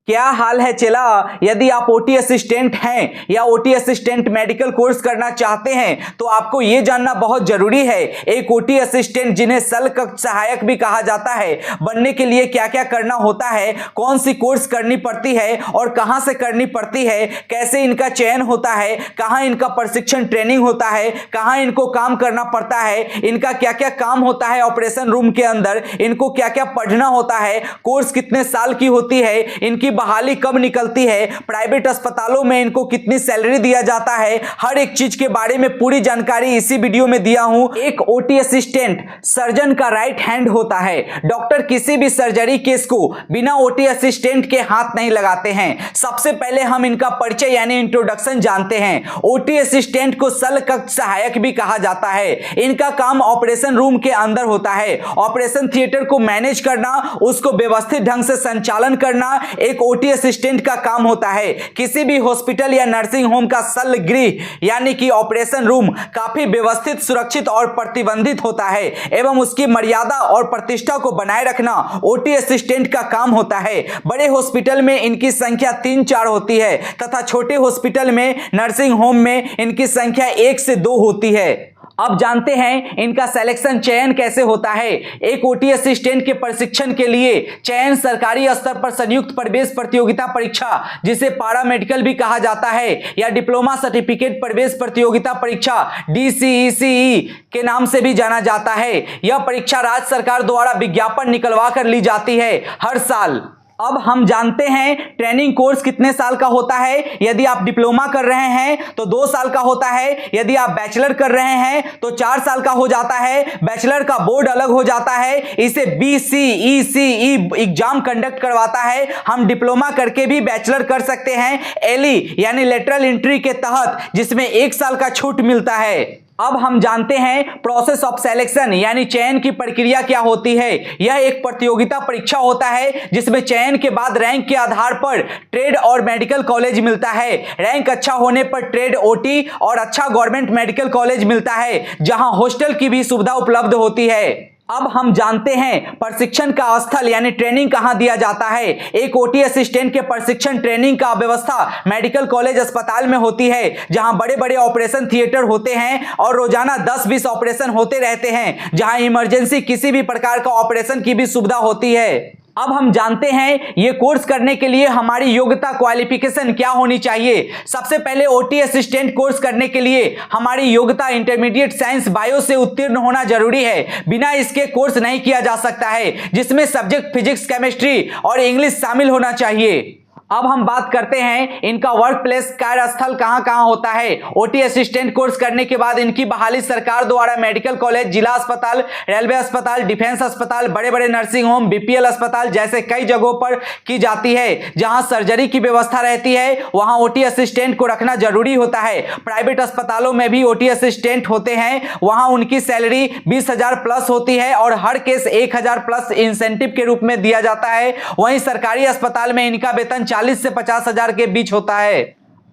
क्या हाल है चेला। यदि आप ओटी असिस्टेंट हैं या ओटी असिस्टेंट मेडिकल कोर्स करना चाहते हैं तो आपको यह जानना बहुत जरूरी है। एक ओटी असिस्टेंट जिन्हें शल्य सहायक भी कहा जाता है, बनने के लिए क्या क्या करना होता है, कौन सी कोर्स करनी पड़ती है और कहां से करनी पड़ती है, कैसे इनका चयन होता है, कहां इनका प्रशिक्षण ट्रेनिंग होता है, कहां इनको काम करना पड़ता है, इनका क्या क्या काम होता है ऑपरेशन रूम के अंदर, इनको क्या क्या पढ़ना होता है, कोर्स कितने साल की होती है, इनकी बहाली कब निकलती है, प्राइवेट अस्पतालों में इनको कितनी सैलरी दिया जाता है, हर एक चीज के बारे में पूरी जानकारी इसी वीडियो में दिया हूं। एक ओटी असिस्टेंट सर्जन का राइट हैंड होता है। डॉक्टर किसी भी सर्जरी केस को बिना ओटी असिस्टेंट के हाथ नहीं लगाते हैं। सबसे पहले हम इनका परिचय यानी इंट्रोडक्शन जानते हैं। ओटी असिस्टेंट को शल्य सहायक भी कहा जाता है। इनका काम ऑपरेशन रूम के अंदर होता है। ऑपरेशन थिएटर को मैनेज करना, उसको व्यवस्थित ढंग से संचालन करना एक ओटी असिस्टेंट का काम होता है। किसी भी हॉस्पिटल या नर्सिंग होम का शल्य गृह यानी कि ऑपरेशन रूम काफी व्यवस्थित, सुरक्षित और प्रतिबंधित होता है एवं उसकी मर्यादा और प्रतिष्ठा को बनाए रखना ओटी असिस्टेंट का काम होता है। बड़े हॉस्पिटल में इनकी संख्या 3-4 होती है तथा छोटे हॉस्पिटल में, नर्सिंग होम में इनकी संख्या 1 से 2 होती है। अब जानते हैं इनका सिलेक्शन चयन कैसे होता है। एक ओटी असिस्टेंट के प्रशिक्षण के लिए चयन सरकारी स्तर पर संयुक्त प्रवेश प्रतियोगिता परीक्षा, जिसे पैरामेडिकल भी कहा जाता है, या डिप्लोमा सर्टिफिकेट प्रवेश प्रतियोगिता परीक्षा DCECE के नाम से भी जाना जाता है। यह परीक्षा राज्य सरकार द्वारा विज्ञापन निकलवा कर ली जाती है हर साल। अब हम जानते हैं ट्रेनिंग कोर्स कितने साल का होता है। यदि आप डिप्लोमा कर रहे हैं तो 2 साल का होता है। यदि आप बैचलर कर रहे हैं तो 4 साल का हो जाता है। बैचलर का बोर्ड अलग हो जाता है, इसे BCECE एग्जाम कंडक्ट करवाता है। हम डिप्लोमा करके भी बैचलर कर सकते हैं LE यानी लेटरल एंट्री के तहत, जिसमें 1 साल का छूट मिलता है। अब हम जानते हैं प्रोसेस ऑफ सिलेक्शन यानी चयन की प्रक्रिया क्या होती है। यह एक प्रतियोगिता परीक्षा होता है जिसमें चयन के बाद रैंक के आधार पर ट्रेड और मेडिकल कॉलेज मिलता है। रैंक अच्छा होने पर ट्रेड ओटी और अच्छा गवर्नमेंट मेडिकल कॉलेज मिलता है जहां हॉस्टल की भी सुविधा उपलब्ध होती है। अब हम जानते हैं प्रशिक्षण का स्थल यानी ट्रेनिंग कहां दिया जाता है। एक ओटी असिस्टेंट के प्रशिक्षण ट्रेनिंग का व्यवस्था मेडिकल कॉलेज अस्पताल में होती है, जहां बड़े बड़े ऑपरेशन थिएटर होते हैं और रोजाना 10-20 ऑपरेशन होते रहते हैं, जहां इमरजेंसी किसी भी प्रकार का ऑपरेशन की भी सुविधा होती है। अब हम जानते हैं ये कोर्स करने के लिए हमारी योग्यता, क्वालिफिकेशन क्या होनी चाहिए। सबसे पहले ओटी असिस्टेंट कोर्स करने के लिए हमारी योग्यता इंटरमीडिएट साइंस बायो से उत्तीर्ण होना जरूरी है। बिना इसके कोर्स नहीं किया जा सकता है, जिसमें सब्जेक्ट फिजिक्स, केमिस्ट्री और इंग्लिश शामिल होना चाहिए। अब हम बात करते हैं इनका वर्क प्लेस, कार्यस्थल कहां कहां होता है। ओटी असिस्टेंट कोर्स करने के बाद इनकी बहाली सरकार द्वारा मेडिकल कॉलेज, जिला अस्पताल, रेलवे अस्पताल, डिफेंस अस्पताल, बड़े बड़े नर्सिंग होम, BPL अस्पताल जैसे कई जगहों पर की जाती है। जहां सर्जरी की व्यवस्था रहती है वहां ओटी असिस्टेंट को रखना जरूरी होता है। प्राइवेट अस्पतालों में भी ओटी असिस्टेंट होते हैं, वहां उनकी सैलरी 20,000 प्लस होती है और हर केस 1,000 प्लस इंसेंटिव के रूप में दिया जाता है। वहीं सरकारी अस्पताल में इनका वेतन 40 से 50,000 के बीच होता है।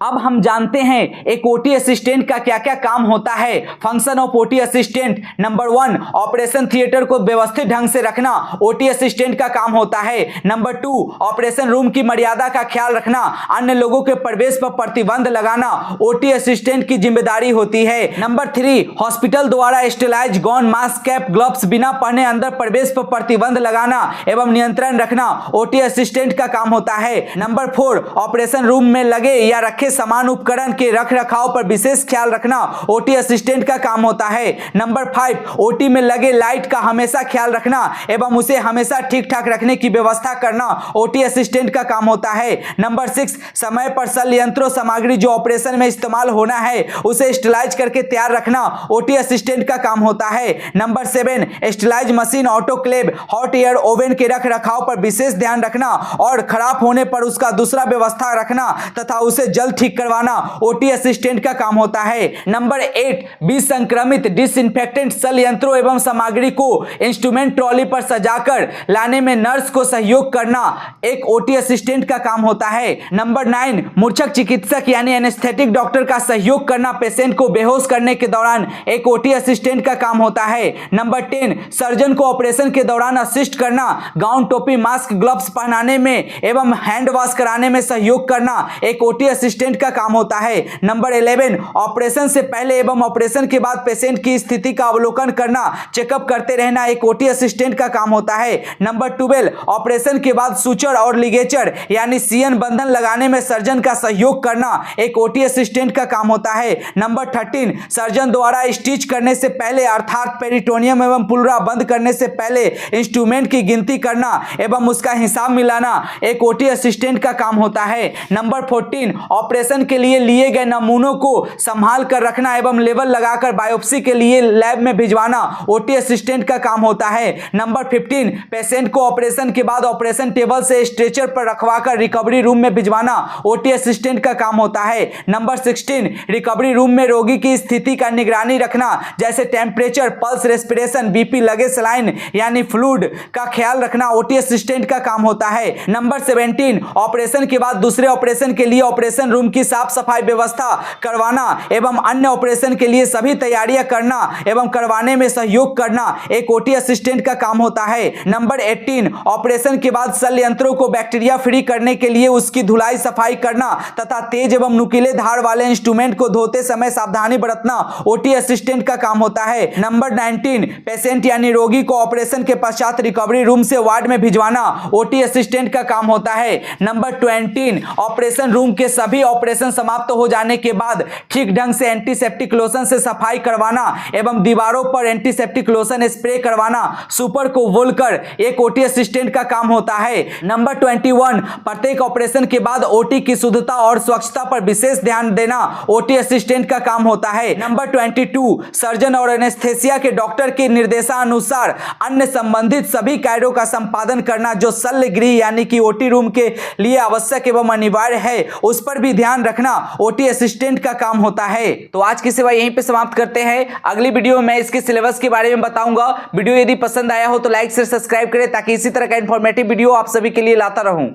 अब हम जानते हैं एक ओटी असिस्टेंट का क्या क्या काम होता है। Function of OT assistant, number 1 operation theatre को व्यवस्थित ढंग से रखना ओटी असिस्टेंट का काम होता है। नंबर 2 ऑपरेशन रूम की मर्यादा का ख्याल रखना, अन्य लोगों के प्रवेश पर प्रतिबंध लगाना ओटी असिस्टेंट की जिम्मेदारी होती है। नंबर 3 हॉस्पिटल द्वारा sterilise gown, mask, cap, gloves बिना पहने अंदर प्रवेश पर प्रतिबंध लगाना एवं नियंत्रण रखना ओटी असिस्टेंट का काम होता है। नंबर 4 ऑपरेशन रूम में लगे या रखे समान उपकरण के रख रखाव पर विशेष ख्याल रखना ओटी असिस्टेंट का काम होता है। नंबर 5 ओटी में लगे लाइट का हमेशा ख्याल रखना एवं उसे हमेशा ठीक ठाक रखने की व्यवस्था करना ओटी असिस्टेंट का काम होता है। नंबर 6 समय पर शल्य यंत्रों सामग्री जो ऑपरेशन में इस्तेमाल होना है उसे स्टेलाइज करके तैयार रखना ओटी असिस्टेंट का काम होता है। Number 7 sterilise machine, autoclave, hot air oven के रख रखाव पर विशेष ध्यान रखना और खराब होने पर उसका दूसरा व्यवस्था रखना तथा उसे जल्द ठीक करवाना ओटी असिस्टेंट का काम होता है। नंबर 8, विसंक्रमित डिसइंफेक्टेंट सल यंत्रों एवं सामग्री को इंस्ट्रूमेंट ट्रॉली पर सजाकर लाने में नर्स को सहयोग करना एक ओटी असिस्टेंट का काम होता है। नंबर 9, मूर्छक चिकित्सक यानी एनेस्थेटिक डॉक्टर का सहयोग करना पेशेंट को बेहोश करने के दौरान एक ओटी असिस्टेंट का काम होता है। नंबर 10, सर्जन को ऑपरेशन के दौरान असिस्ट करना, गाउन, टोपी, मास्क, ग्लव्स पहनाने में एवं हैंड वॉश कराने में सहयोग करना एक ओटी असिस्टेंट का काम होता है। नंबर 11, ऑपरेशन से पहले एवं ऑपरेशन के बाद पेशेंट की स्थिति का अवलोकन करना, चेकअप करते रहना एक ओटी असिस्टेंट का काम होता है। नंबर 12, ऑपरेशन के बाद सूचर और लिगेचर यानी सीएन बंधन लगाने में सर्जन का सहयोग करना एक ओटी असिस्टेंट का काम होता है। नंबर 13, सर्जन द्वारा स्टिच करने से पहले अर्थात पेरिटोनियम एवं पुलरा बंद करने से पहले इंस्ट्रूमेंट की गिनती करना एवं उसका हिसाब मिलाना एक ओटी असिस्टेंट का काम होता है। नंबर 14, ऑपरेशन के लिए गए नमूनों को संभाल कर रखना एवं लेवल लगाकर बायोप्सी के लिए लैब में भिजवाना ओटी असिस्टेंट का काम होता है। नंबर 15, पेशेंट को ऑपरेशन के बाद ऑपरेशन टेबल से स्ट्रेचर पर रखवाकर रिकवरी रूम में भिजवाना ओटी असिस्टेंट का काम होता है। नंबर 16, रिकवरी रूम में रोगी की स्थिति का निगरानी रखना जैसे टेम्परेचर, पल्स, रेस्पिरेशन, बीपी, लगे सलाइन यानी फ्लूइड का ख्याल रखना ओटी असिस्टेंट का काम होता है। नंबर 17, ऑपरेशन के बाद दूसरे ऑपरेशन के लिए ऑपरेशन रूम की साफ सफाई व्यवस्था करवाना एवं अन्य ऑपरेशन के लिए सभी तैयारियां करना एवं करवाने में सहयोग करना एक ओटी असिस्टेंट का काम होता है। नंबर 18, ऑपरेशन के बाद सल यंत्रों को बैक्टीरिया फ्री करने के लिए उसकी धुलाई सफाई करना तथा तेज एवं नुकीले धार वाले इंस्ट्रूमेंट को धोते समय सावधानी बरतना ओटी असिस्टेंट का काम होता है। नंबर 19, पेशेंट यानी रोगी को ऑपरेशन के पश्चात रिकवरी रूम से वार्ड में भिजवाना ओटी असिस्टेंट का काम होता है। नंबर 20, ऑपरेशन रूम के सभी ऑपरेशन समाप्त हो जाने के बाद ठीक ढंग से एंटीसेप्टिक लोशन से सफाई करवाना एवं दीवारों पर एंटीसेप्टिक लोशन स्प्रे करवाना सुपर को बोलकर एक ओटी असिस्टेंट का काम होता है। नंबर 21, प्रत्येक ऑपरेशन के बाद ओटी की शुद्धता और स्वच्छता पर विशेष ध्यान देना ओटी असिस्टेंट का काम होता है। नंबर 22, सर्जन और एनेस्थेसिया के डॉक्टर के निर्देशानुसार अन्य संबंधित सभी कार्यों का संपादन करना जो शल्य गृह यानी कि ओटी रूम के लिए आवश्यक एवं अनिवार्य है उस पर भी ध्यान रखना ओटी असिस्टेंट का काम होता है। तो आज की सेवा यहीं पे समाप्त करते हैं। अगली वीडियो में मैं इसके सिलेबस के बारे में बताऊंगा। वीडियो यदि पसंद आया हो तो लाइक शेयर सब्सक्राइब करें ताकि इसी तरह का इंफॉर्मेटिव वीडियो आप सभी के लिए लाता रहूं।